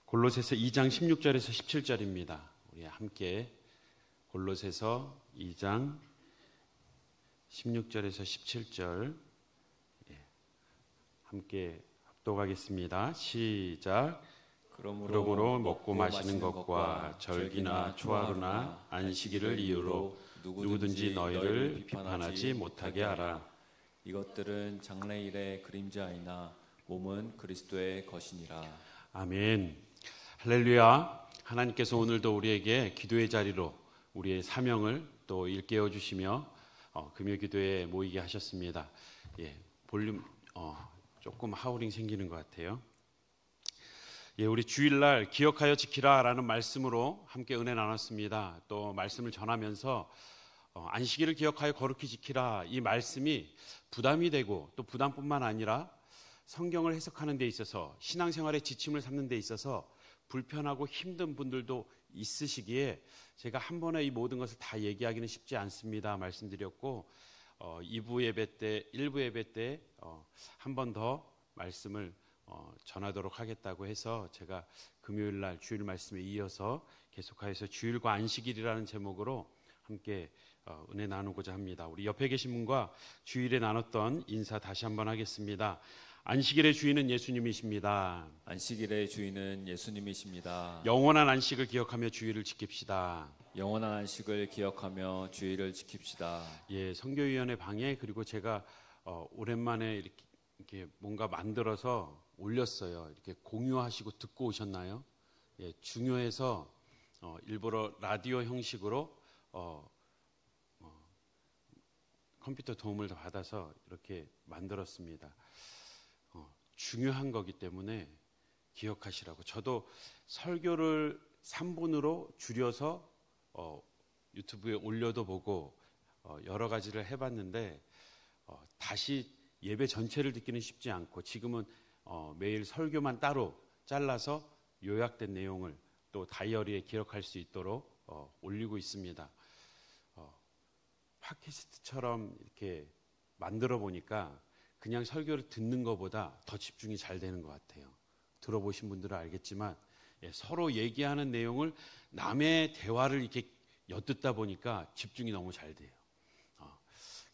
골로새서 2장 16절에서 17절입니다. 우리 함께 골로새서 2장 16절에서 17절 함께 합독하겠습니다. 시작. 그러므로 먹고 마시는 것과 절기나 초하루나 안식일을 이유로 누구든지 너희를 비판하지 못하게 하라. 이것들은 장래일의 그림자이나 몸은 그리스도의 것이니라. 아멘. 할렐루야. 하나님께서 오늘도 우리에게 기도의 자리로 우리의 사명을 또 일깨워 주시며 금요 기도에 모이게 하셨습니다. 볼륨 조금 하우링 생기는 것 같아요. 우리 주일날 기억하여 지키라라는 말씀으로 함께 은혜 나눴습니다. 또 말씀을 전하면서 안식일을 기억하여 거룩히 지키라, 이 말씀이 부담이 되고 또 부담뿐만 아니라 성경을 해석하는 데 있어서 신앙생활의 지침을 삼는 데 있어서 불편하고 힘든 분들도 있으시기에 제가 한 번에 이 모든 것을 다 얘기하기는 쉽지 않습니다 말씀드렸고, 2부 예배 때 1부 예배 때 한 번 더 말씀을 전하도록 하겠다고 해서 제가 금요일날 주일 말씀에 이어서 계속하여서 주일과 안식일이라는 제목으로 함께 은혜 나누고자 합니다. 우리 옆에 계신 분과 주일에 나눴던 인사 다시 한번 하겠습니다. 안식일의 주인은 예수님이십니다. 안식일의 주인은 예수님이십니다. 영원한 안식을 기억하며 주일을 지킵시다. 영원한 안식을 기억하며 주일을 지킵시다. 선교위원회 방에 그리고 제가 오랜만에 이렇게 뭔가 만들어서 올렸어요. 이렇게 공유하시고 듣고 오셨나요? 중요해서 일부러 라디오 형식으로 컴퓨터 도움을 받아서 이렇게 만들었습니다. 중요한 거기 때문에 기억하시라고. 저도 설교를 3분으로 줄여서 유튜브에 올려도 보고 여러 가지를 해봤는데 다시 예배 전체를 듣기는 쉽지 않고, 지금은 매일 설교만 따로 잘라서 요약된 내용을 또 다이어리에 기록할 수 있도록 올리고 있습니다. 팟캐스트처럼 이렇게 만들어 보니까 그냥 설교를 듣는 것보다 더 집중이 잘 되는 것 같아요. 들어보신 분들은 알겠지만 서로 얘기하는 내용을 남의 대화를 이렇게 엿듣다 보니까 집중이 너무 잘 돼요.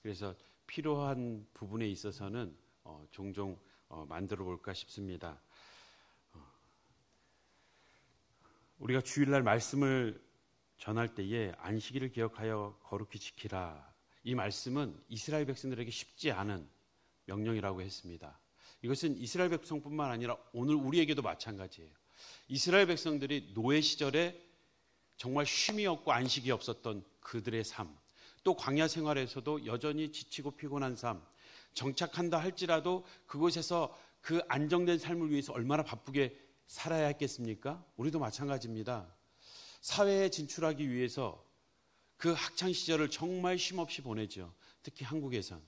그래서 필요한 부분에 있어서는 종종 만들어 볼까 싶습니다. 우리가 주일날 말씀을 전할 때에 안식일을 기억하여 거룩히 지키라, 이 말씀은 이스라엘 백성들에게 쉽지 않은 명령이라고 했습니다. 이것은 이스라엘 백성뿐만 아니라 오늘 우리에게도 마찬가지예요. 이스라엘 백성들이 노예 시절에 정말 쉼이 없고 안식이 없었던 그들의 삶, 또 광야 생활에서도 여전히 지치고 피곤한 삶, 정착한다 할지라도 그곳에서 그 안정된 삶을 위해서 얼마나 바쁘게 살아야 했겠습니까? 우리도 마찬가지입니다. 사회에 진출하기 위해서 그 학창 시절을 정말 쉼없이 보내죠. 특히 한국에선.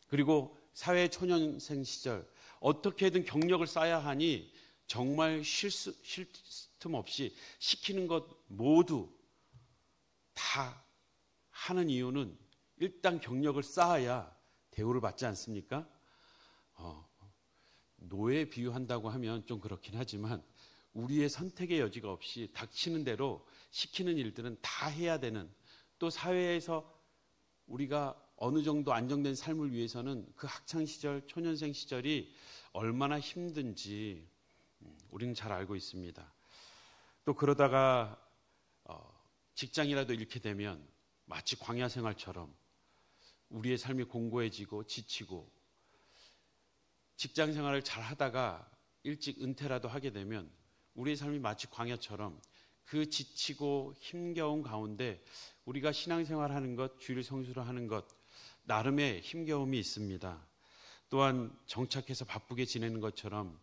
그리고 사회 초년생 시절 어떻게든 경력을 쌓아야 하니 정말 쉴 틈 없이 시키는 것 모두 다 하는 이유는 일단 경력을 쌓아야 대우를 받지 않습니까? 노예 비유한다고 하면 좀 그렇긴 하지만 우리의 선택의 여지가 없이 닥치는 대로 시키는 일들은 다 해야 되는, 또 사회에서 우리가 어느 정도 안정된 삶을 위해서는 그 학창시절, 초년생 시절이 얼마나 힘든지 우리는 잘 알고 있습니다. 또 그러다가 직장이라도 잃게 되면 마치 광야 생활처럼 우리의 삶이 공고해지고 지치고, 직장 생활을 잘 하다가 일찍 은퇴라도 하게 되면 우리의 삶이 마치 광야처럼 그 지치고 힘겨운 가운데 우리가 신앙생활하는 것, 주일 성수를 하는 것, 나름의 힘겨움이 있습니다. 또한 정착해서 바쁘게 지내는 것처럼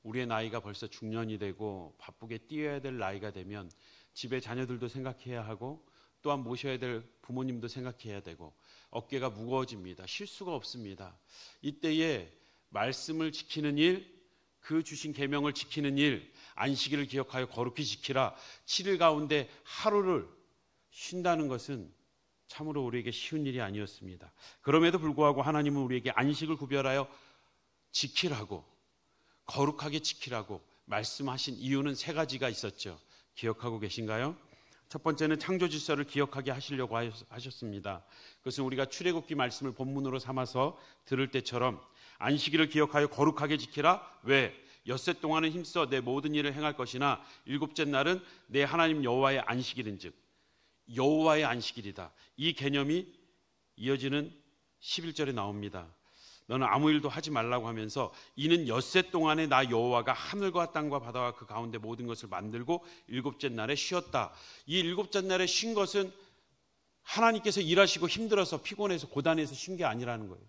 우리의 나이가 벌써 중년이 되고 바쁘게 뛰어야 될 나이가 되면 집에 자녀들도 생각해야 하고 또한 모셔야 될 부모님도 생각해야 되고 어깨가 무거워집니다. 쉴 수가 없습니다. 이때에 말씀을 지키는 일, 그 주신 계명을 지키는 일, 안식일을 기억하여 거룩히 지키라, 7일 가운데 하루를 쉰다는 것은 참으로 우리에게 쉬운 일이 아니었습니다. 그럼에도 불구하고 하나님은 우리에게 안식을 구별하여 지키라고, 거룩하게 지키라고 말씀하신 이유는 세 가지가 있었죠. 기억하고 계신가요? 첫 번째는 창조 질서를 기억하게 하시려고 하셨습니다. 그것은 우리가 출애굽기 말씀을 본문으로 삼아서 들을 때처럼 안식일을 기억하여 거룩하게 지키라. 왜? 엿새 동안은 힘써 내 모든 일을 행할 것이나 일곱째 날은 내 하나님 여호와의 안식일인즉 여호와의 안식일이다. 이 개념이 이어지는 11절에 나옵니다. 너는 아무 일도 하지 말라고 하면서 이는 엿새 동안에 나 여호와가 하늘과 땅과 바다와 그 가운데 모든 것을 만들고 일곱째 날에 쉬었다. 이 일곱째 날에 쉰 것은 하나님께서 일하시고 힘들어서 피곤해서 고단해서 쉰 게 아니라는 거예요.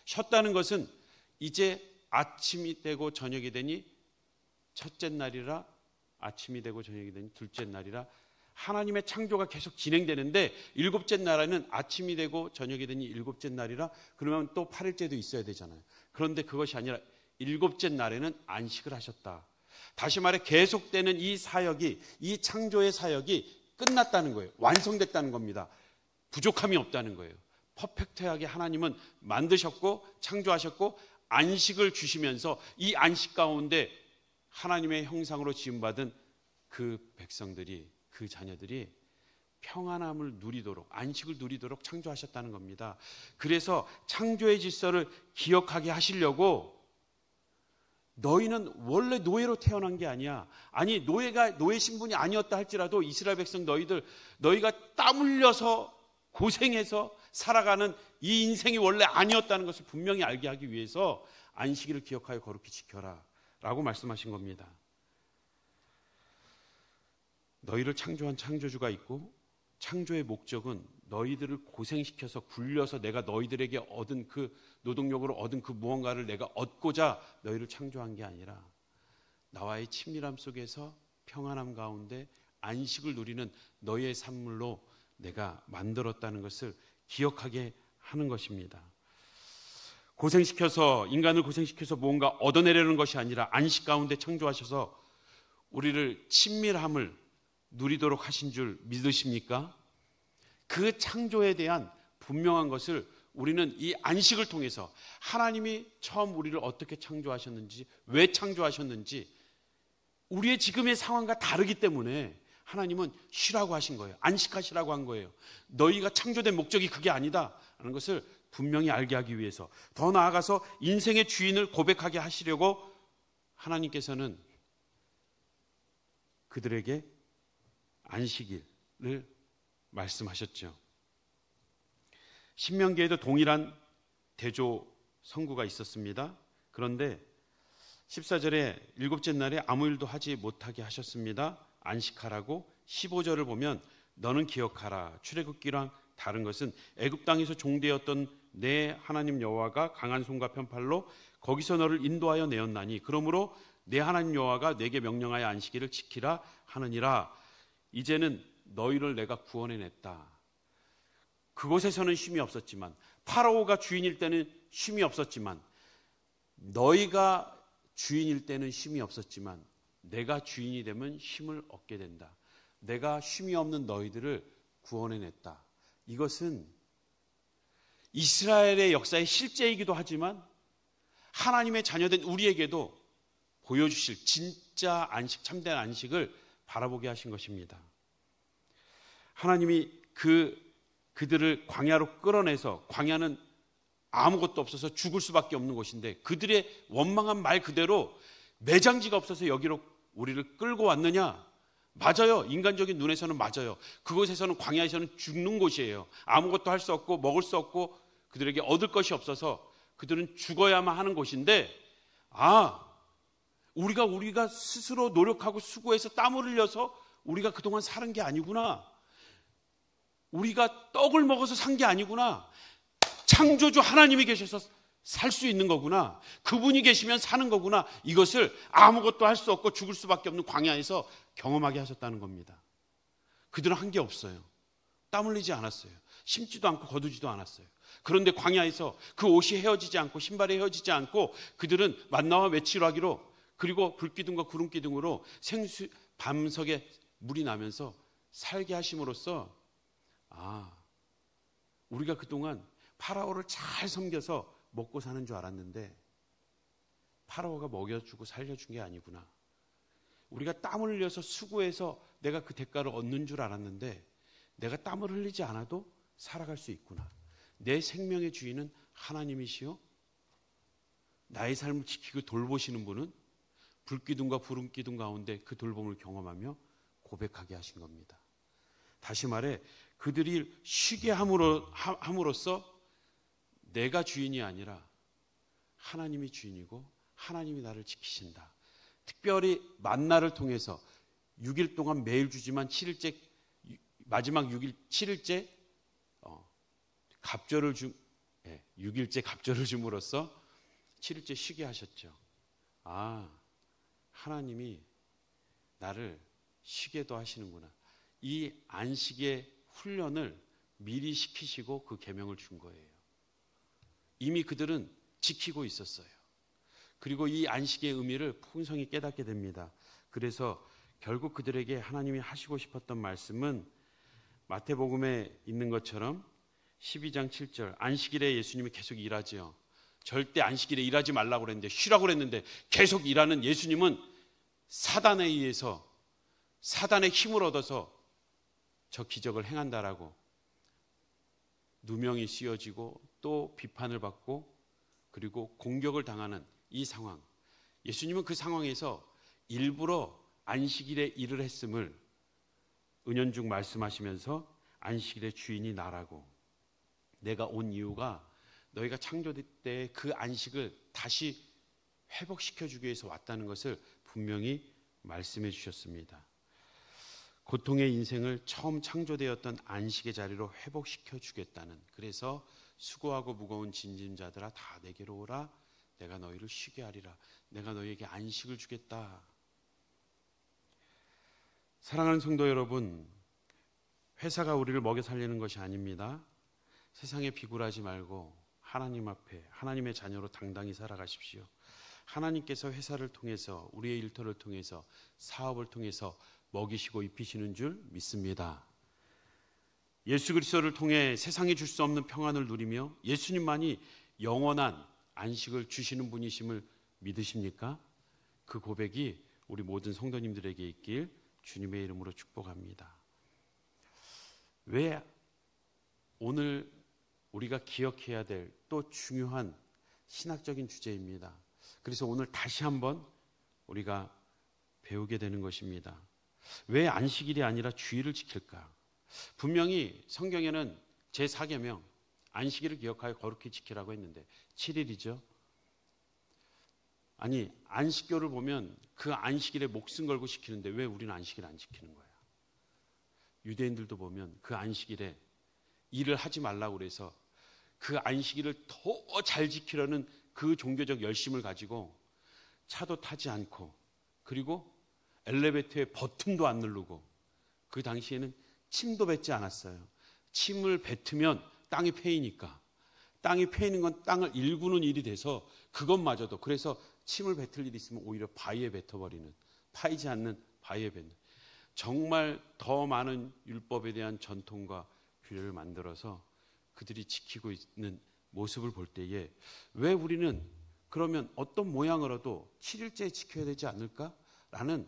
쉬었다는 것은 이제 아침이 되고 저녁이 되니 첫째 날이라, 아침이 되고 저녁이 되니 둘째 날이라, 하나님의 창조가 계속 진행되는데 일곱째 날에는 아침이 되고 저녁이 되니 일곱째 날이라, 그러면 또 8일째도 있어야 되잖아요. 그런데 그것이 아니라 일곱째 날에는 안식을 하셨다. 다시 말해 계속되는 이 사역이, 이 창조의 사역이 끝났다는 거예요. 완성됐다는 겁니다. 부족함이 없다는 거예요. 퍼펙트하게 하나님은 만드셨고 창조하셨고 안식을 주시면서 이 안식 가운데 하나님의 형상으로 지음받은 그 백성들이, 그 자녀들이 평안함을 누리도록, 안식을 누리도록 창조하셨다는 겁니다. 그래서 창조의 질서를 기억하게 하시려고 너희는 원래 노예로 태어난 게 아니야. 아니 노예 신분이 아니었다 할지라도 이스라엘 백성 너희가 땀 흘려서 고생해서 살아가는 이 인생이 원래 아니었다는 것을 분명히 알게 하기 위해서 안식일을 기억하여 거룩히 지켜라 라고 말씀하신 겁니다. 너희를 창조한 창조주가 있고 창조의 목적은 너희들을 고생시켜서 굴려서 내가 너희들에게 얻은 그 노동력으로 얻은 그 무언가를 내가 얻고자 너희를 창조한 게 아니라 나와의 친밀함 속에서 평안함 가운데 안식을 누리는 너희의 산물로 내가 만들었다는 것을 기억하게 하는 것입니다. 인간을 고생시켜서 무언가 얻어내려는 것이 아니라 안식 가운데 창조하셔서 우리를 친밀함을 누리도록 하신 줄 믿으십니까? 그 창조에 대한 분명한 것을 우리는 이 안식을 통해서 하나님이 처음 우리를 어떻게 창조하셨는지, 왜 창조하셨는지, 우리의 지금의 상황과 다르기 때문에 하나님은 쉬라고 하신 거예요. 안식하시라고 한 거예요. 너희가 창조된 목적이 그게 아니다 라는 것을 분명히 알게 하기 위해서, 더 나아가서 인생의 주인을 고백하게 하시려고 하나님께서는 그들에게 안식일을 말씀하셨죠. 신명기에도 동일한 대조 선구가 있었습니다. 그런데 14절에 일곱째 날에 아무 일도 하지 못하게 하셨습니다. 안식하라고. 15절을 보면 너는 기억하라. 출애굽기랑 다른 것은 애굽 땅에서 종되었던 내 하나님 여호와가 강한 손과 편팔로 거기서 너를 인도하여 내었나니 그러므로 내 하나님 여호와가 내게 명령하여 안식일을 지키라 하느니라. 이제는 너희를 내가 구원해냈다. 그곳에서는 쉼이 없었지만, 파라오가 주인일 때는 쉼이 없었지만, 너희가 주인일 때는 쉼이 없었지만 내가 주인이 되면 쉼을 얻게 된다. 내가 쉼이 없는 너희들을 구원해냈다. 이것은 이스라엘의 역사의 실제이기도 하지만 하나님의 자녀된 우리에게도 보여주실 진짜 안식, 참된 안식을 바라보게 하신 것입니다. 하나님이 그들을 광야로 끌어내서, 광야는 아무것도 없어서 죽을 수밖에 없는 곳인데 그들의 원망한 말 그대로 매장지가 없어서 여기로 우리를 끌고 왔느냐? 맞아요. 인간적인 눈에서는 맞아요. 그곳에서는, 광야에서는 죽는 곳이에요. 아무것도 할 수 없고 먹을 수 없고 그들에게 얻을 것이 없어서 그들은 죽어야만 하는 곳인데, 우리가 스스로 노력하고 수고해서 땀을 흘려서 우리가 그동안 사는 게 아니구나. 우리가 떡을 먹어서 산 게 아니구나. 창조주 하나님이 계셔서 살 수 있는 거구나. 그분이 계시면 사는 거구나. 이것을 아무것도 할 수 없고 죽을 수밖에 없는 광야에서 경험하게 하셨다는 겁니다. 그들은 한 게 없어요. 땀 흘리지 않았어요. 심지도 않고 거두지도 않았어요. 그런데 광야에서 그 옷이 헤어지지 않고 신발이 헤어지지 않고 그들은 만나와 매치로 하기로, 그리고 불기둥과 구름기둥으로 밤석에 물이 나면서 살게 하심으로써 우리가 그동안 파라오를 잘 섬겨서 먹고 사는 줄 알았는데 파라오가 먹여주고 살려준 게 아니구나. 우리가 땀을 흘려서 수고해서 내가 그 대가를 얻는 줄 알았는데 내가 땀을 흘리지 않아도 살아갈 수 있구나. 내 생명의 주인은 하나님이시요 나의 삶을 지키고 돌보시는 분은 불기둥과 구름기둥 가운데 그 돌봄을 경험하며 고백하게 하신 겁니다. 다시 말해 그들이 쉬게 함으로써 내가 주인이 아니라 하나님이 주인이고 하나님이 나를 지키신다. 특별히 만나를 통해서 6일 동안 매일 주지만 7일째 마지막 6일 7일째 갑절을 6일째 갑절을 줌으로써 7일째 쉬게 하셨죠. 하나님이 나를 쉬게도 하시는구나. 이 안식의 훈련을 미리 시키시고 그 계명을 준 거예요. 이미 그들은 지키고 있었어요. 그리고 이 안식의 의미를 풍성히 깨닫게 됩니다. 그래서 결국 그들에게 하나님이 하시고 싶었던 말씀은 마태복음에 있는 것처럼 12장 7절 안식일에 예수님이 계속 일하지요. 절대 안식일에 일하지 말라고 그랬는데 쉬라고 그랬는데 계속 일하는 예수님은 사단에 의해서 사단의 힘을 얻어서 저 기적을 행한다라고 누명이 씌워지고 또 비판을 받고 그리고 공격을 당하는 이 상황. 예수님은 그 상황에서 일부러 안식일에 일을 했음을 은연중 말씀하시면서 안식일의 주인이 나라고 내가 온 이유가 너희가 창조될 때 그 안식을 다시 회복시켜 주기 위해서 왔다는 것을 분명히 말씀해 주셨습니다. 고통의 인생을 처음 창조되었던 안식의 자리로 회복시켜 주겠다는, 그래서 수고하고 무거운 짐진자들아 다 내게로 오라, 내가 너희를 쉬게 하리라, 내가 너희에게 안식을 주겠다. 사랑하는 성도 여러분, 회사가 우리를 먹여 살리는 것이 아닙니다. 세상에 비굴하지 말고 하나님 앞에 하나님의 자녀로 당당히 살아가십시오. 하나님께서 회사를 통해서 우리의 일터를 통해서 사업을 통해서 먹이시고 입히시는 줄 믿습니다. 예수 그리스도를 통해 세상이 줄 수 없는 평안을 누리며 예수님만이 영원한 안식을 주시는 분이심을 믿으십니까? 그 고백이 우리 모든 성도님들에게 있길 주님의 이름으로 축복합니다. 왜 오늘 우리가 기억해야 될 또 중요한 신학적인 주제입니다. 그래서 오늘 다시 한번 우리가 배우게 되는 것입니다. 왜 안식일이 아니라 주일을 지킬까? 분명히 성경에는 제4계명 안식일을 기억하여 거룩히 지키라고 했는데 7일이죠. 아니 안식교를 보면 그 안식일에 목숨 걸고 지키는데 왜 우리는 안식일 안 지키는 거야? 유대인들도 보면 그 안식일에 일을 하지 말라고 그래서 그 안식일을 더 잘 지키려는 그 종교적 열심을 가지고 차도 타지 않고 그리고 엘리베이터에 버튼도 안 누르고 그 당시에는 침도 뱉지 않았어요. 침을 뱉으면 땅이 패이니까. 땅이 패이는 건 땅을 일구는 일이 돼서 그것마저도, 그래서 침을 뱉을 일이 있으면 오히려 바위에 뱉어버리는, 파이지 않는 바위에 뱉는, 정말 더 많은 율법에 대한 전통과 규례를 만들어서 그들이 지키고 있는 모습을 볼 때에 왜 우리는 그러면 어떤 모양으로도 7일째 지켜야 되지 않을까라는,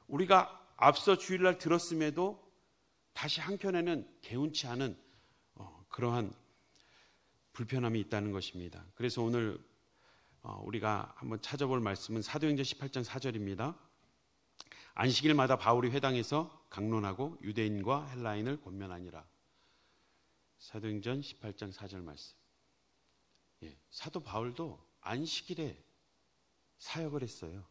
우리가 앞서 주일날 들었음에도 다시 한켠에는 개운치 않은 그러한 불편함이 있다는 것입니다. 그래서 오늘 우리가 한번 찾아볼 말씀은 사도행전 18장 4절입니다. 안식일마다 바울이 회당에서 강론하고 유대인과 헬라인을 권면하니라. 사도행전 18장 4절 말씀. 사도 바울도 안식일에 사역을 했어요.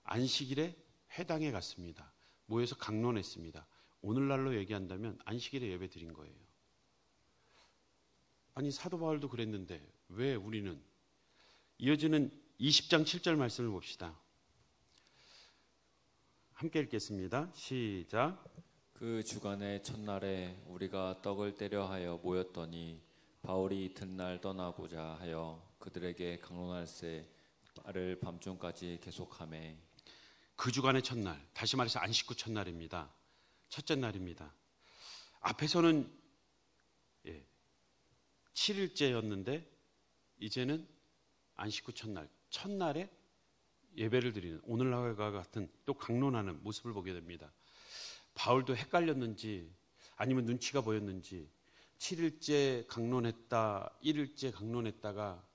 안식일에 회당에 갔습니다. 모여서 강론했습니다. 오늘날로 얘기한다면 안식일에 예배 드린 거예요. 아니 사도 바울도 그랬는데 왜 우리는? 이어지는 20장 7절 말씀을 봅시다. 함께 읽겠습니다. 시작. 그 주간의 첫날에 우리가 떡을 떼려 하여 모였더니 바울이 이튿날 떠나고자 하여 그들에게 강론할새 말을 밤중까지 계속하매. 그 주간의 첫날, 다시 말해서 안식구 첫날입니다. 첫째 날입니다. 앞에서는 7일째였는데 이제는 안식구 첫날, 첫날에 예배를 드리는 오늘날과 같은 또 강론하는 모습을 보게 됩니다. 바울도 헷갈렸는지 아니면 눈치가 보였는지 7일째 강론했다, 1일째 강론했다가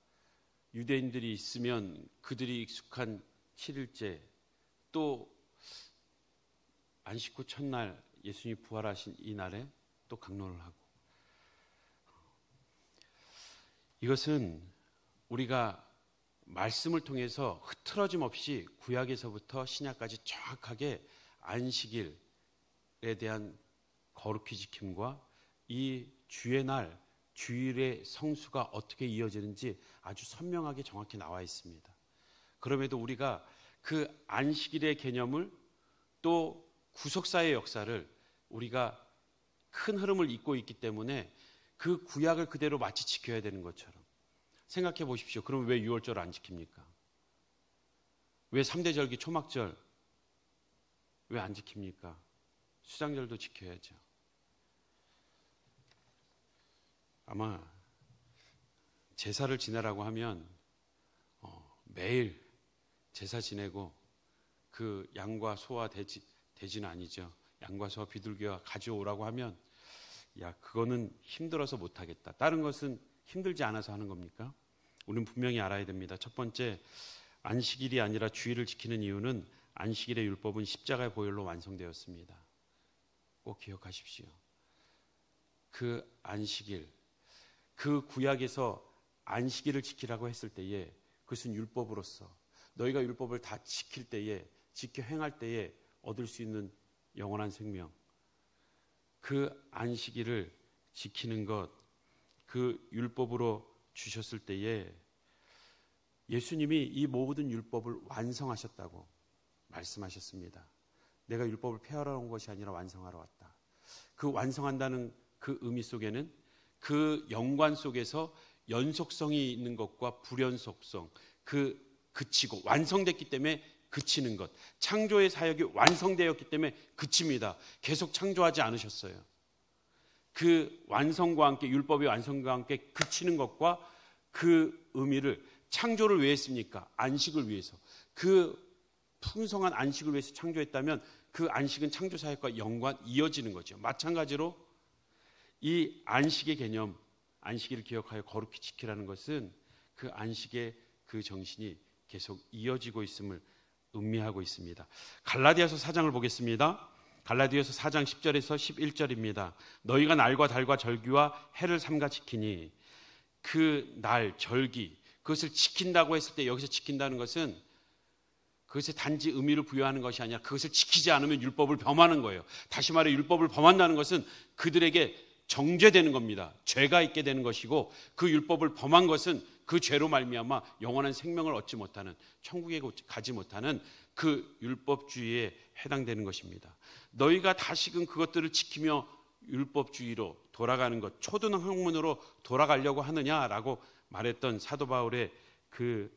유대인들이 있으면 그들이 익숙한 7일째 또 안식 후 첫날 예수님이 부활하신 이 날에 또 강론을 하고 이것은 우리가 말씀을 통해서 흐트러짐 없이 구약에서부터 신약까지 정확하게 안식일에 대한 거룩히 지킴과 이 주의 날, 주일의 성수가 어떻게 이어지는지 아주 선명하게 정확히 나와 있습니다. 그럼에도 우리가 그 안식일의 개념을 또 구속사의 역사를 우리가 큰 흐름을 잇고 있기 때문에 그 구약을 그대로 마치 지켜야 되는 것처럼 생각해 보십시오. 그럼 왜 6월절을 안 지킵니까? 왜 3대 절기 초막절 왜 안 지킵니까? 수장절도 지켜야죠. 아마 제사를 지내라고 하면 매일 제사 지내고 그 양과 소와 돼지는 아니죠. 양과 소와 비둘기와 가져오라고 하면 야 그거는 힘들어서 못하겠다. 다른 것은 힘들지 않아서 하는 겁니까? 우리는 분명히 알아야 됩니다. 첫 번째, 안식일이 아니라 주일을 지키는 이유는 안식일의 율법은 십자가의 보혈로 완성되었습니다. 꼭 기억하십시오. 그 안식일, 그 구약에서 안식일을 지키라고 했을 때에 그것은 율법으로서 너희가 율법을 다 지킬 때에 지켜 행할 때에 얻을 수 있는 영원한 생명, 그 안식일을 지키는 것, 그 율법으로 주셨을 때에 예수님이 이 모든 율법을 완성하셨다고 말씀하셨습니다. 내가 율법을 폐하러 온 것이 아니라 완성하러 왔다. 그 완성한다는 그 의미 속에는 그 연관 속에서 연속성이 있는 것과 불연속성, 그 그치고 완성됐기 때문에 그치는 것, 창조의 사역이 완성되었기 때문에 그칩니다. 계속 창조하지 않으셨어요. 그 완성과 함께 율법의 완성과 함께 그치는 것과 그 의미를 창조를 왜 했습니까? 안식을 위해서. 그 풍성한 안식을 위해서 창조했다면 그 안식은 창조 사역과 연관 이어지는 거죠. 마찬가지로 이 안식의 개념, 안식일을 기억하여 거룩히 지키라는 것은 그 안식의 그 정신이 계속 이어지고 있음을 의미하고 있습니다. 갈라디아서 4장을 보겠습니다. 갈라디아서 4장 10절에서 11절입니다. 너희가 날과 달과 절기와 해를 삼가 지키니 그 날, 절기, 그것을 지킨다고 했을 때 여기서 지킨다는 것은 그것에 단지 의미를 부여하는 것이 아니라 그것을 지키지 않으면 율법을 범하는 거예요. 다시 말해 율법을 범한다는 것은 그들에게 정죄되는 겁니다. 죄가 있게 되는 것이고 그 율법을 범한 것은 그 죄로 말미암아 영원한 생명을 얻지 못하는, 천국에 가지 못하는 그 율법주의에 해당되는 것입니다. 너희가 다시금 그것들을 지키며 율법주의로 돌아가는 것, 초등 학문으로 돌아가려고 하느냐라고 말했던 사도 바울의 그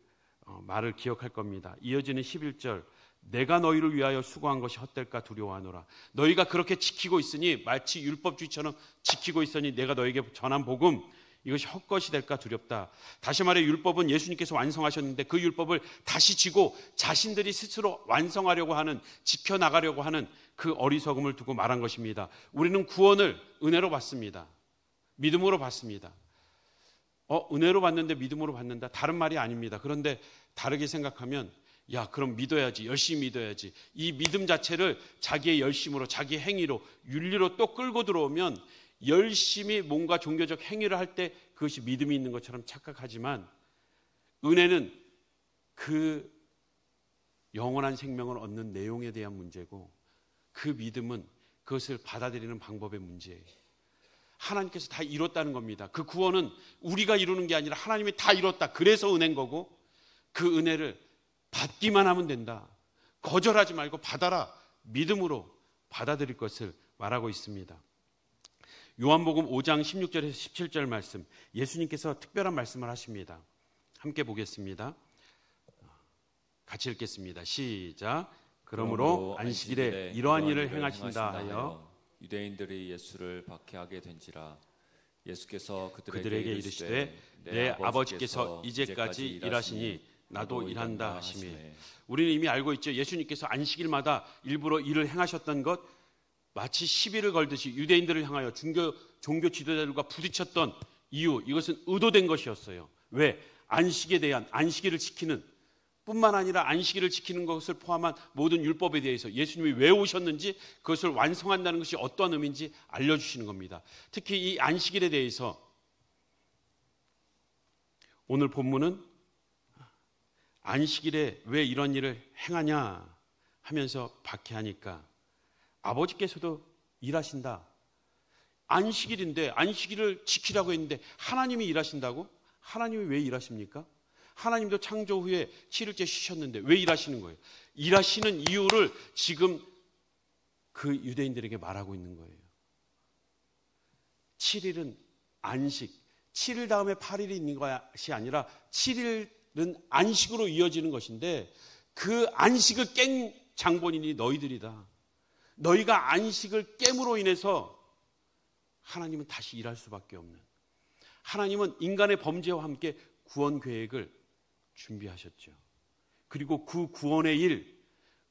말을 기억할 겁니다. 이어지는 11절, 내가 너희를 위하여 수고한 것이 헛될까 두려워하노라. 너희가 그렇게 지키고 있으니 마치 율법주의처럼 지키고 있으니 내가 너에게 전한 복음 이것이 헛것이 될까 두렵다. 다시 말해 율법은 예수님께서 완성하셨는데 그 율법을 다시 지고 자신들이 스스로 완성하려고 하는, 지켜나가려고 하는 그 어리석음을 두고 말한 것입니다. 우리는 구원을 은혜로 받습니다. 믿음으로 받습니다. 은혜로 받는데 믿음으로 받는다? 다른 말이 아닙니다. 그런데 다르게 생각하면 야 그럼 믿어야지, 열심히 믿어야지. 이 믿음 자체를 자기의 열심으로, 자기의 행위로, 윤리로 또 끌고 들어오면 열심히 뭔가 종교적 행위를 할 때 그것이 믿음이 있는 것처럼 착각하지만 은혜는 그 영원한 생명을 얻는 내용에 대한 문제고 그 믿음은 그것을 받아들이는 방법의 문제예요. 하나님께서 다 이뤘다는 겁니다. 그 구원은 우리가 이루는 게 아니라 하나님이 다 이뤘다. 그래서 은혜인 거고 그 은혜를 받기만 하면 된다. 거절하지 말고 받아라. 믿음으로 받아들일 것을 말하고 있습니다. 요한복음 5장 16절에서 17절 말씀, 예수님께서 특별한 말씀을 하십니다. 함께 보겠습니다. 같이 읽겠습니다. 시작. 그러므로 안식일에 이러한 일을 행하신다 하여 유대인들이 예수를 박해하게 된지라. 예수께서 그들에게 이르시되 내 아버지께서 이제까지 일하시니 나도 일한다 하시매. 우리는 이미 알고 있죠. 예수님께서 안식일마다 일부러 일을 행하셨던 것, 마치 시비를 걸듯이 유대인들을 향하여 종교 지도자들과 부딪혔던 이유, 이것은 의도된 것이었어요. 왜? 안식에 대한, 안식일을 지키는 뿐만 아니라 안식일을 지키는 것을 포함한 모든 율법에 대해서 예수님이 왜 오셨는지, 그것을 완성한다는 것이 어떠한 의미인지 알려주시는 겁니다. 특히 이 안식일에 대해서 오늘 본문은 안식일에 왜 이런 일을 행하냐 하면서 박해하니까 아버지께서도 일하신다. 안식일인데, 안식일을 지키라고 했는데 하나님이 일하신다고? 하나님이 왜 일하십니까? 하나님도 창조 후에 7일째 쉬셨는데 왜 일하시는 거예요? 일하시는 이유를 지금 그 유대인들에게 말하고 있는 거예요. 7일은 안식, 7일 다음에 8일이 있는 것이 아니라 7일은 안식으로 이어지는 것인데, 그 안식을 깬 장본인이 너희들이다. 너희가 안식을 깨므로 인해서 하나님은 다시 일할 수밖에 없는, 하나님은 인간의 범죄와 함께 구원 계획을 준비하셨죠. 그리고 그 구원의 일,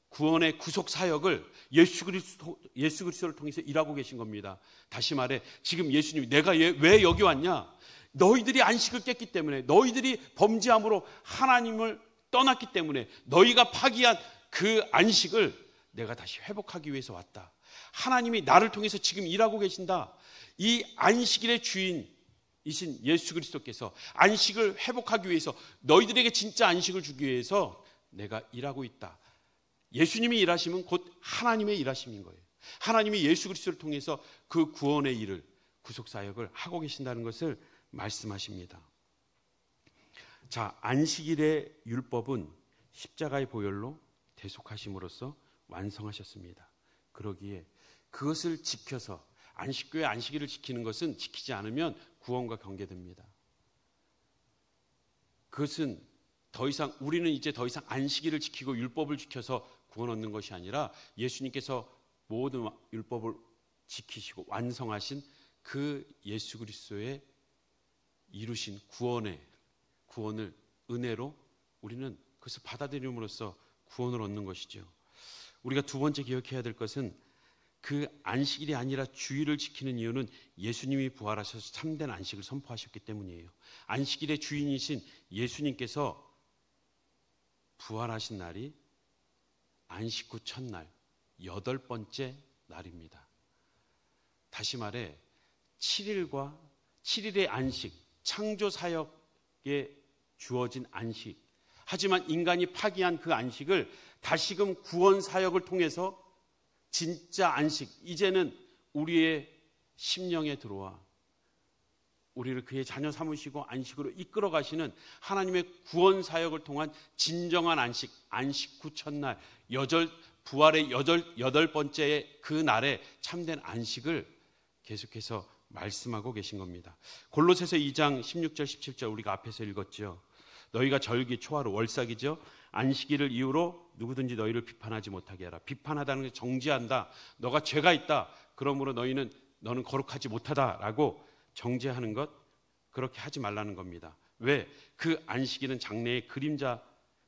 구원의 구속 사역을 예수 그리스도를 통해서 일하고 계신 겁니다. 다시 말해, 지금 예수님이 내가 왜 여기 왔냐? 너희들이 안식을 깼기 때문에, 너희들이 범죄함으로 하나님을 떠났기 때문에, 너희가 파기한 그 안식을 내가 다시 회복하기 위해서 왔다. 하나님이 나를 통해서 지금 일하고 계신다. 이 안식일의 주인이신 예수 그리스도께서 안식을 회복하기 위해서, 너희들에게 진짜 안식을 주기 위해서 내가 일하고 있다. 예수님이 일하시면 곧 하나님의 일하심인 거예요. 하나님이 예수 그리스도를 통해서 그 구원의 일을, 구속 사역을 하고 계신다는 것을 말씀하십니다. 자, 안식일의 율법은 십자가의 보혈로 대속하심으로써 완성하셨습니다. 그러기에 그것을 지켜서, 안식교회 안식일을 지키는 것은 지키지 않으면 구원과 경계됩니다. 그것은 우리는 이제 더 이상 안식일을 지키고 율법을 지켜서 구원 얻는 것이 아니라, 예수님께서 모든 율법을 지키시고 완성하신 그 예수 그리스도의 이루신 구원을 은혜로 우리는 그것을 받아들임으로써 구원을 얻는 것이죠. 우리가 두 번째 기억해야 될 것은, 그 안식일이 아니라 주일을 지키는 이유는 예수님이 부활하셔서 참된 안식을 선포하셨기 때문이에요. 안식일의 주인이신 예수님께서 부활하신 날이 안식 후 첫날, 8번째 날입니다. 다시 말해 7일의 안식, 창조 사역에 주어진 안식, 하지만 인간이 파기한 그 안식을 다시금 구원 사역을 통해서 진짜 안식, 이제는 우리의 심령에 들어와 우리를 그의 자녀 삼으시고 안식으로 이끌어 가시는 하나님의 구원 사역을 통한 진정한 안식, 안식 후 첫날, 부활의 8번째 그 날에 참된 안식을 계속해서 말씀하고 계신 겁니다. 골로새서 2장 16절 17절 우리가 앞에서 읽었죠. 너희가 절기, 초하루, 월삭이죠. 안식일을 이유로 누구든지 너희를 비판하지 못하게 하라. 비판하다는 것을 정죄한다. 너가 죄가 있다. 그러므로 너는 거룩하지 못하다라고 정죄하는 것, 그렇게 하지 말라는 겁니다. 왜? 그 안식일은 장래의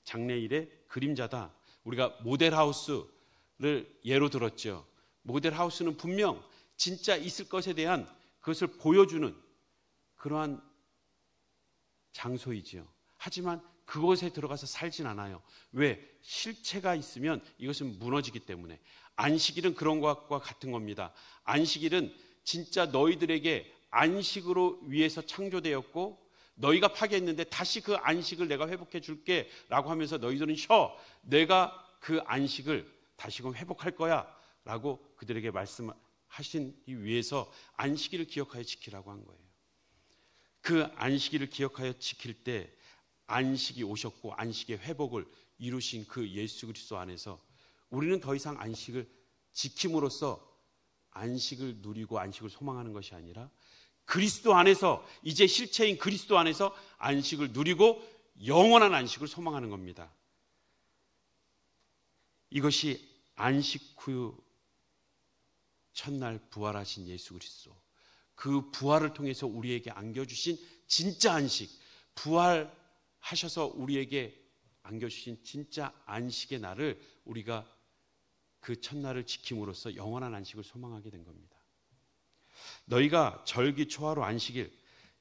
장래일의 그림자다. 우리가 모델하우스를 예로 들었죠. 모델하우스는 분명 진짜 있을 것에 대한 그것을 보여주는 그러한 장소이지요. 하지만 그곳에 들어가서 살진 않아요. 왜? 실체가 있으면 이것은 무너지기 때문에. 안식일은 그런 것과 같은 겁니다. 안식일은 진짜 너희들에게 안식으로 위해서 창조되었고, 너희가 파괴했는데 다시 그 안식을 내가 회복해 줄게 라고 하면서 너희들은 쉬어. 내가 그 안식을 다시금 회복할 거야 라고 그들에게 말씀하시기 위해서 안식일을 기억하여 지키라고 한 거예요. 그 안식일을 기억하여 지킬 때 안식이 오셨고 안식의 회복을 이루신 그 예수 그리스도 안에서 우리는 더 이상 안식을 지킴으로써 안식을 누리고 안식을 소망하는 것이 아니라, 그리스도 안에서, 이제 실체인 그리스도 안에서 안식을 누리고 영원한 안식을 소망하는 겁니다. 이것이 안식 후 첫날 부활하신 예수 그리스도, 그 부활을 통해서 우리에게 안겨주신 진짜 안식, 부활하셔서 우리에게 안겨주신 진짜 안식의 날을 우리가 그 첫날을 지킴으로써 영원한 안식을 소망하게 된 겁니다. 너희가 절기 초하루 안식일,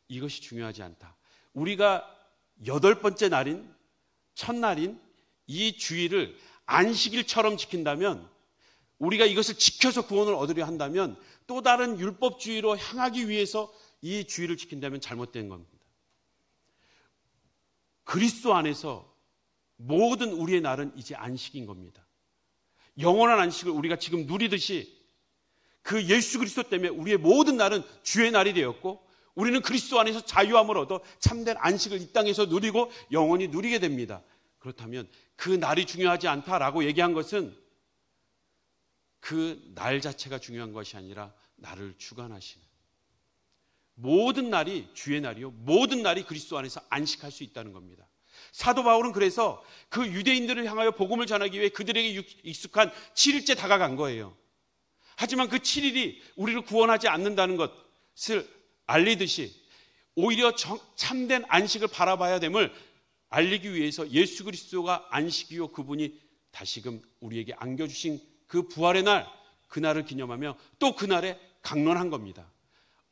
이것이 중요하지 않다. 우리가 8번째 날인 첫날인 이 주일을 안식일처럼 지킨다면, 우리가 이것을 지켜서 구원을 얻으려 한다면, 또 다른 율법주의로 향하기 위해서 이 주일을 지킨다면 잘못된 겁니다. 그리스도 안에서 모든 우리의 날은 이제 안식인 겁니다. 영원한 안식을 우리가 지금 누리듯이 그 예수 그리스도 때문에 우리의 모든 날은 주의 날이 되었고, 우리는 그리스도 안에서 자유함을 얻어 참된 안식을 이 땅에서 누리고 영원히 누리게 됩니다. 그렇다면 그 날이 중요하지 않다라고 얘기한 것은 그 날 자체가 중요한 것이 아니라 나를 주관하시는, 모든 날이 주의 날이요, 모든 날이 그리스도 안에서 안식할 수 있다는 겁니다. 사도 바울은 그래서 그 유대인들을 향하여 복음을 전하기 위해 그들에게 익숙한 7일째 다가간 거예요. 하지만 그 7일이 우리를 구원하지 않는다는 것을 알리듯이 오히려 참된 안식을 바라봐야 됨을 알리기 위해서 예수 그리스도가 안식이요, 그분이 다시금 우리에게 안겨주신 그 부활의 날, 그날을 기념하며 또 그날에 강론한 겁니다.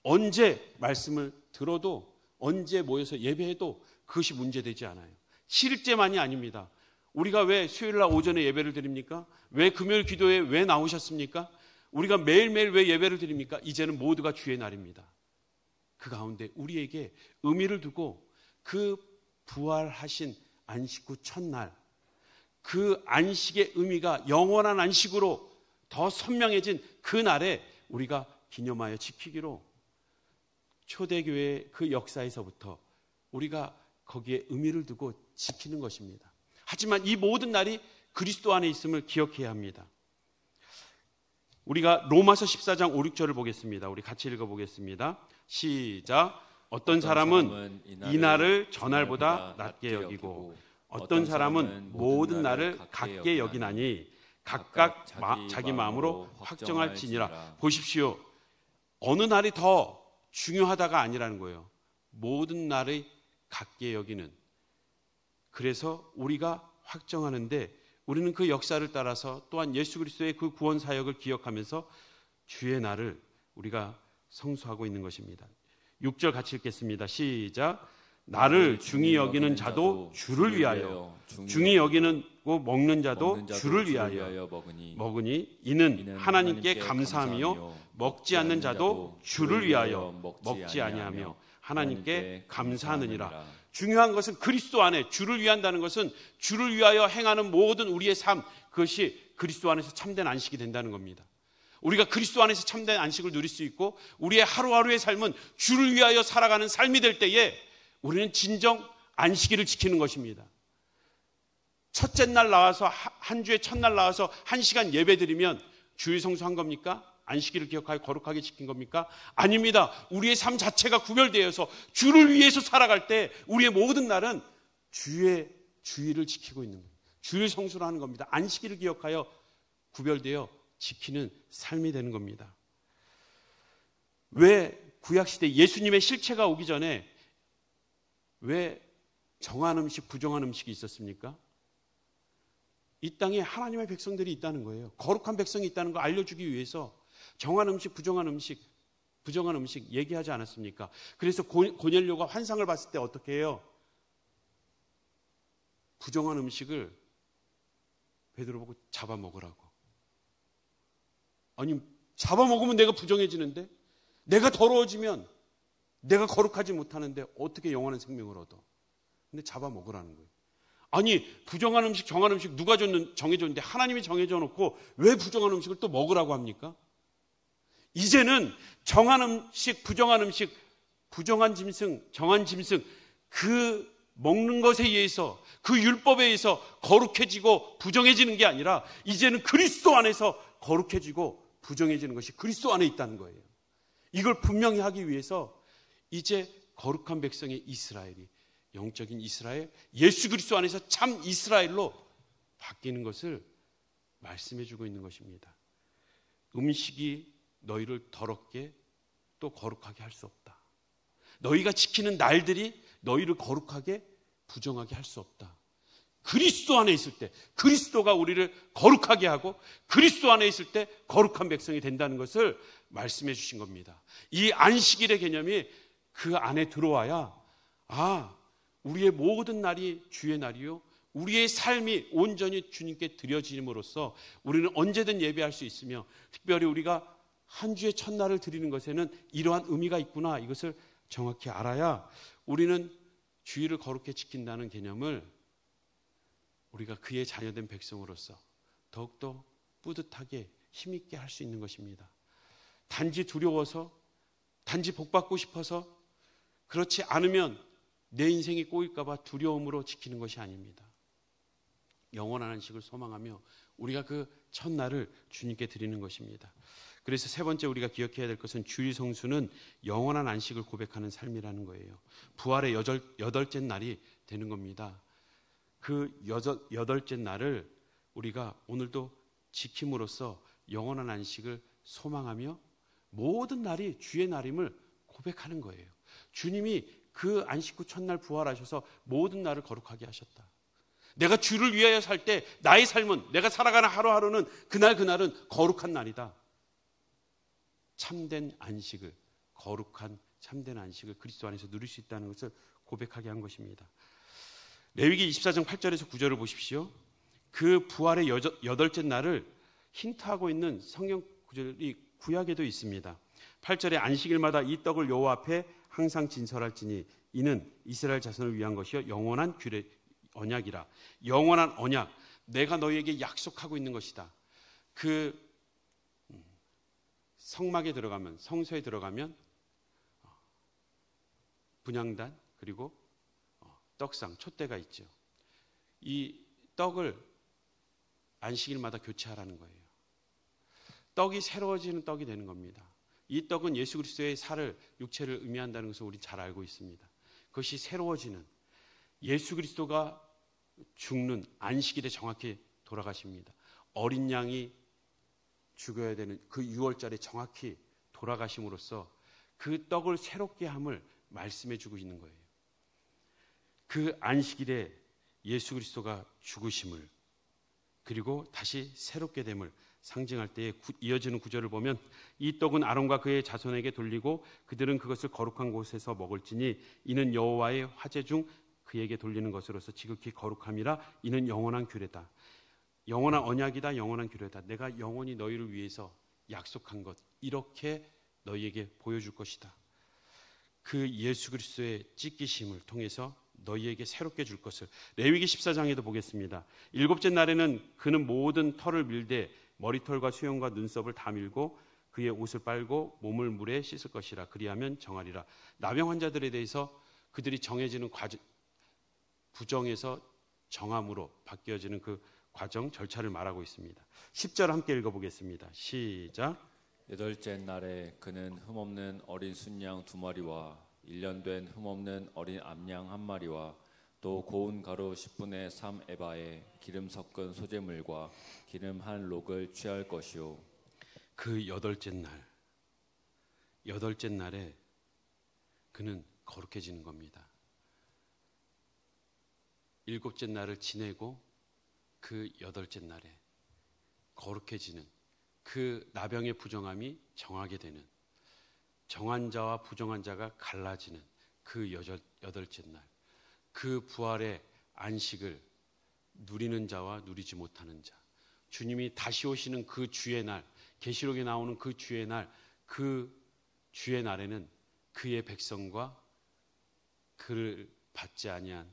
언제 말씀을 들어도, 언제 모여서 예배해도 그것이 문제되지 않아요. 7일째만이 아닙니다. 우리가 왜 수요일날 오전에 예배를 드립니까? 왜 금요일 기도에 왜 나오셨습니까? 우리가 매일매일 왜 예배를 드립니까? 이제는 모두가 주의 날입니다. 그 가운데 우리에게 의미를 두고 그 부활하신 안식 후 첫날, 그 안식의 의미가 영원한 안식으로 더 선명해진 그 날에 우리가 기념하여 지키기로, 초대교회의 그 역사에서부터 우리가 거기에 의미를 두고 지키는 것입니다. 하지만 이 모든 날이 그리스도 안에 있음을 기억해야 합니다. 우리가 로마서 14장 5, 6절을 보겠습니다. 우리 같이 읽어보겠습니다. 시작. 어떤 사람은 이 날을 전날보다 낮게 여기고 어떤 사람은 모든 날을 같게 여기나니 각각 자기 마음으로 확정할지니라. 보십시오. 어느 날이 더 중요하다가 아니라는 거예요. 모든 날의 같게 여기는. 그래서 우리가 확정하는데, 우리는 그 역사를 따라서 또한 예수 그리스도의 그 구원 사역을 기억하면서 주의 날을 우리가 성수하고 있는 것입니다. 6절 같이 읽겠습니다. 시작. 나를 중히 여기는 자도 주를 위하여, 중히 여기고 먹는 자도 주를 위하여 먹으니 이는 하나님께 감사하며, 먹지 않는 자도 주를 위하여 먹지 아니하며 하나님께 감사하느니라. 중요한 것은 그리스도 안에 주를 위한다는 것은 주를 위하여 행하는 모든 우리의 삶, 그것이 그리스도 안에서 참된 안식이 된다는 겁니다. 우리가 그리스도 안에서 참된 안식을 누릴 수 있고 우리의 하루하루의 삶은 주를 위하여 살아가는 삶이 될 때에 우리는 진정 안식일을 지키는 것입니다. 첫째 날 나와서, 한 주의 첫날 나와서 1시간 예배 드리면 주일 성수한 겁니까? 안식일을 기억하여 거룩하게 지킨 겁니까? 아닙니다. 우리의 삶 자체가 구별되어서 주를 위해서 살아갈 때 우리의 모든 날은 주일을 지키고 있는 거예요. 주일 성수를 하는 겁니다. 안식일을 기억하여 구별되어 지키는 삶이 되는 겁니다. 왜 구약시대 예수님의 실체가 오기 전에 왜 정한 음식, 부정한 음식이 있었습니까? 이 땅에 하나님의 백성들이 있다는 거예요. 거룩한 백성이 있다는 걸 알려주기 위해서 정한 음식, 부정한 음식 얘기하지 않았습니까? 그래서 고넬료가 환상을 봤을 때 어떻게 해요? 부정한 음식을 베드로 보고 잡아먹으라고. 아니, 잡아먹으면 내가 부정해지는데, 내가 더러워지면 내가 거룩하지 못하는데 어떻게 영원한 생명을 얻어? 근데 잡아먹으라는 거예요. 아니, 부정한 음식, 정한 음식 누가 정해줬는데 하나님이 정해줘 놓고 왜 부정한 음식을 또 먹으라고 합니까? 이제는 정한 음식, 부정한 짐승, 정한 짐승, 그 먹는 것에 의해서, 그 율법에 의해서 거룩해지고 부정해지는 게 아니라 이제는 그리스도 안에서 거룩해지고 부정해지는 것이 그리스도 안에 있다는 거예요. 이걸 분명히 하기 위해서 이제 거룩한 백성의 이스라엘이, 영적인 이스라엘, 예수 그리스도 안에서 참 이스라엘로 바뀌는 것을 말씀해 주고 있는 것입니다. 음식이 너희를 더럽게 또 거룩하게 할 수 없다. 너희가 지키는 날들이 너희를 거룩하게 부정하게 할 수 없다. 그리스도 안에 있을 때 그리스도가 우리를 거룩하게 하고 그리스도 안에 있을 때 거룩한 백성이 된다는 것을 말씀해 주신 겁니다. 이 안식일의 개념이 그 안에 들어와야 우리의 모든 날이 주의 날이요, 우리의 삶이 온전히 주님께 드려짐으로써 우리는 언제든 예배할 수 있으며, 특별히 우리가 한 주의 첫날을 드리는 것에는 이러한 의미가 있구나, 이것을 정확히 알아야 우리는 주일을 거룩히 지킨다는 개념을 우리가 그의 자녀된 백성으로서 더욱더 뿌듯하게 힘있게 할 수 있는 것입니다. 단지 두려워서, 단지 복받고 싶어서, 그렇지 않으면 내 인생이 꼬일까 봐 두려움으로 지키는 것이 아닙니다. 영원한 안식을 소망하며 우리가 그 첫날을 주님께 드리는 것입니다. 그래서 세 번째 우리가 기억해야 될 것은 주일 성수는 영원한 안식을 고백하는 삶이라는 거예요. 부활의 여덟째 날이 되는 겁니다. 그 여덟째 날을 우리가 오늘도 지킴으로써 영원한 안식을 소망하며 모든 날이 주의 날임을 고백하는 거예요. 주님이 그 안식 후 첫날 부활하셔서 모든 날을 거룩하게 하셨다. 내가 주를 위하여 살 때 나의 삶은, 내가 살아가는 하루하루는 그날은 거룩한 날이다. 참된 안식을, 거룩한 참된 안식을 그리스도 안에서 누릴 수 있다는 것을 고백하게 한 것입니다. 레위기 24장 8절에서 9절을 보십시오. 그 부활의 여덟째 날을 힌트하고 있는 성경 구절이 구약에도 있습니다. 8절에 안식일마다 이 떡을 여호와 앞에 항상 진설할지니 이는 이스라엘 자손을 위한 것이요 영원한 언약이라. 영원한 언약, 내가 너희에게 약속하고 있는 것이다. 그 성막에 들어가면, 성소에 들어가면 분향단 그리고 떡상, 촛대가 있죠. 이 떡을 안식일마다 교체하라는 거예요. 떡이 새로워지는 떡이 되는 겁니다. 이 떡은 예수 그리스도의 살을, 육체를 의미한다는 것을 우리 잘 알고 있습니다. 그것이 새로워지는, 예수 그리스도가 죽는 안식일에 정확히 돌아가십니다. 어린 양이 죽어야 되는 그 6월절에 정확히 돌아가심으로써 그 떡을 새롭게 함을 말씀해 주고 있는 거예요. 그 안식일에 예수 그리스도가 죽으심을, 그리고 다시 새롭게 됨을 상징할 때에 이어지는 구절을 보면 이 떡은 아론과 그의 자손에게 돌리고 그들은 그것을 거룩한 곳에서 먹을지니 이는 여호와의 화제 중 그에게 돌리는 것으로서 지극히 거룩함이라. 이는 영원한 규례다. 영원한 언약이다. 영원한 규례다. 내가 영원히 너희를 위해서 약속한 것, 이렇게 너희에게 보여줄 것이다. 그 예수 그리스도의 찢기심을 통해서 너희에게 새롭게 줄 것을. 레위기 14장에도 보겠습니다. 일곱째 날에는 그는 모든 털을 밀되 머리털과 수염과 눈썹을 다 밀고 그의 옷을 빨고 몸을 물에 씻을 것이라. 그리하면 정하리라. 나병 환자들에 대해서 그들이 정해지는 부정에서 정함으로 바뀌어지는 그 과정, 절차를 말하고 있습니다. 10절 함께 읽어보겠습니다. 시작. 여덟째 날에 그는 흠없는 어린 순양 2마리와 1년 된 흠없는 어린 암양 1마리와 또 고운 가루 10분의 3 에바에 기름 섞은 소재물과 기름 1록을 취할 것이요. 그 여덟째 날에 그는 거룩해지는 겁니다. 일곱째 날을 지내고 그 여덟째 날에 거룩해지는, 그 나병의 부정함이 정하게 되는, 정한 자와 부정한 자가 갈라지는 그 여덟째 날, 그 부활의 안식을 누리는 자와 누리지 못하는 자, 주님이 다시 오시는 그 주의 날, 계시록에 나오는 그 주의 날, 그 주의 날에는 그의 백성과 그를 받지 아니한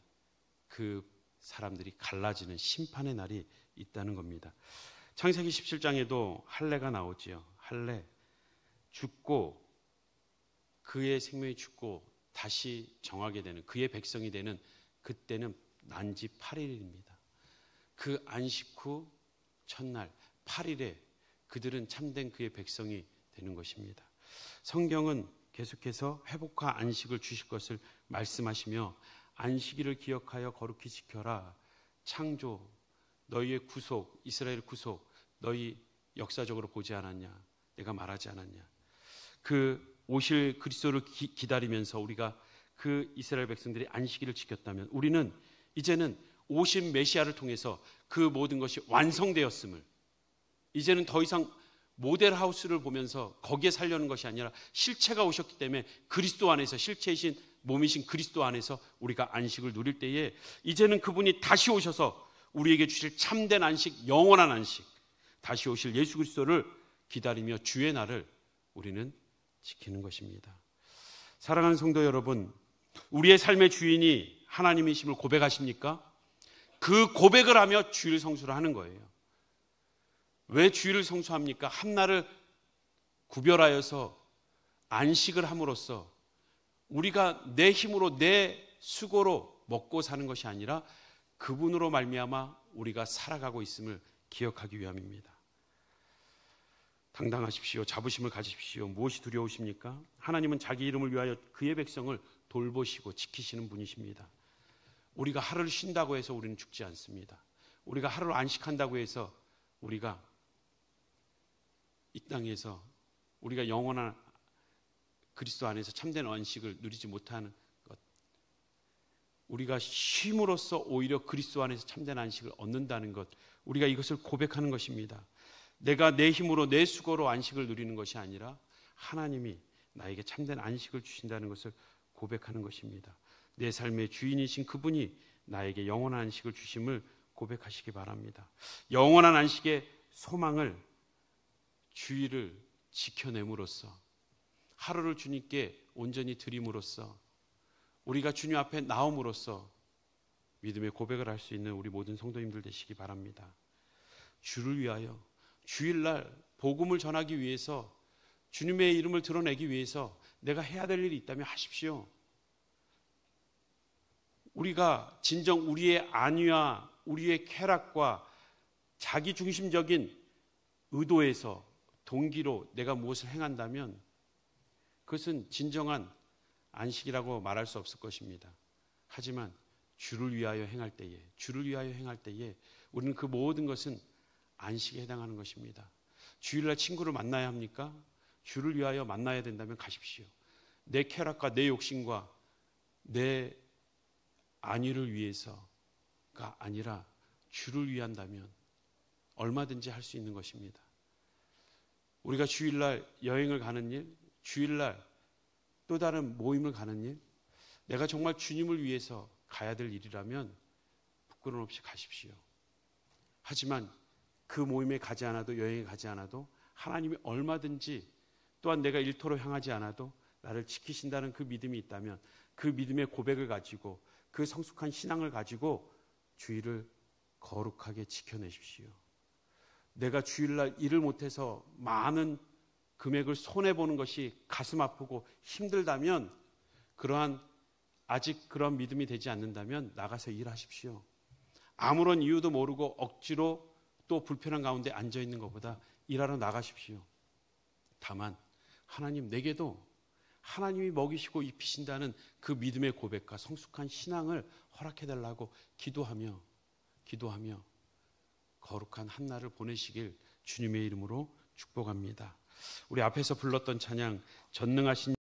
그 사람들이 갈라지는 심판의 날이 있다는 겁니다. 창세기 17장에도 할례가 나오지요. 할례, 죽고 그의 생명이 죽고 다시 정하게 되는, 그의 백성이 되는 그때는 난지 8일입니다. 그 안식 후 첫날 8일에 그들은 참된 그의 백성이 되는 것입니다. 성경은 계속해서 회복과 안식을 주실 것을 말씀하시며 안식일을 기억하여 거룩히 지켜라. 창조, 너희의 구속, 이스라엘 구속, 너희 역사적으로 보지 않았냐? 내가 말하지 않았냐? 그 오실 그리스도를 기다리면서 우리가 그 이스라엘 백성들이 안식일을 지켰다면 우리는 이제는 오신 메시아를 통해서 그 모든 것이 완성되었음을, 이제는 더 이상 모델하우스를 보면서 거기에 살려는 것이 아니라 실체가 오셨기 때문에 그리스도 안에서, 실체이신 몸이신 그리스도 안에서 우리가 안식을 누릴 때에 이제는 그분이 다시 오셔서 우리에게 주실 참된 안식, 영원한 안식, 다시 오실 예수 그리스도를 기다리며 주의 날을 우리는 지키는 것입니다. 사랑하는 성도 여러분, 우리의 삶의 주인이 하나님이심을 고백하십니까? 그 고백을 하며 주일 성수를 하는 거예요. 왜 주일을 성수합니까? 한날을 구별하여서 안식을 함으로써 우리가 내 힘으로, 내 수고로 먹고 사는 것이 아니라 그분으로 말미암아 우리가 살아가고 있음을 기억하기 위함입니다. 당당하십시오. 자부심을 가지십시오. 무엇이 두려우십니까? 하나님은 자기 이름을 위하여 그의 백성을 돌보시고 지키시는 분이십니다. 우리가 하루를 쉰다고 해서 우리는 죽지 않습니다. 우리가 하루를 안식한다고 해서 우리가 이 땅에서 우리가 영원한 그리스도 안에서 참된 안식을 누리지 못하는 것, 우리가 쉼으로써 오히려 그리스도 안에서 참된 안식을 얻는다는 것, 우리가 이것을 고백하는 것입니다. 내가 내 힘으로, 내 수고로 안식을 누리는 것이 아니라 하나님이 나에게 참된 안식을 주신다는 것을 고백하는 것입니다. 내 삶의 주인이신 그분이 나에게 영원한 안식을 주심을 고백하시기 바랍니다. 영원한 안식의 소망을, 주의를 지켜냄으로써, 하루를 주님께 온전히 드림으로써, 우리가 주님 앞에 나옴으로써 믿음의 고백을 할 수 있는 우리 모든 성도님들 되시기 바랍니다. 주를 위하여, 주일날 복음을 전하기 위해서, 주님의 이름을 드러내기 위해서 내가 해야 될 일이 있다면 하십시오. 우리가 진정 우리의 안위와 우리의 쾌락과 자기중심적인 의도에서, 동기로 내가 무엇을 행한다면 그것은 진정한 안식이라고 말할 수 없을 것입니다. 하지만 주를 위하여 행할 때에, 주를 위하여 행할 때에 우리는 그 모든 것은 안식에 해당하는 것입니다. 주일날 친구를 만나야 합니까? 주를 위하여 만나야 된다면 가십시오. 내 쾌락과 내 욕심과 내 안위를 위해서가 아니라 주를 위한다면 얼마든지 할 수 있는 것입니다. 우리가 주일날 여행을 가는 일, 주일날 또 다른 모임을 가는 일, 내가 정말 주님을 위해서 가야 될 일이라면 부끄러움 없이 가십시오. 하지만 그 모임에 가지 않아도, 여행에 가지 않아도 하나님이 얼마든지, 또한 내가 일터로 향하지 않아도 나를 지키신다는 그 믿음이 있다면 그 믿음의 고백을 가지고, 그 성숙한 신앙을 가지고 주일을 거룩하게 지켜내십시오. 내가 주일날 일을 못해서 많은 금액을 손해보는 것이 가슴 아프고 힘들다면, 그러한 아직 그런 믿음이 되지 않는다면 나가서 일하십시오. 아무런 이유도 모르고 억지로 또 불편한 가운데 앉아있는 것보다 일하러 나가십시오. 다만 하나님, 내게도 하나님이 먹이시고 입히신다는 그 믿음의 고백과 성숙한 신앙을 허락해달라고 기도하며 거룩한 한날을 보내시길 주님의 이름으로 축복합니다. 우리 앞에서 불렀던 찬양, 전능하신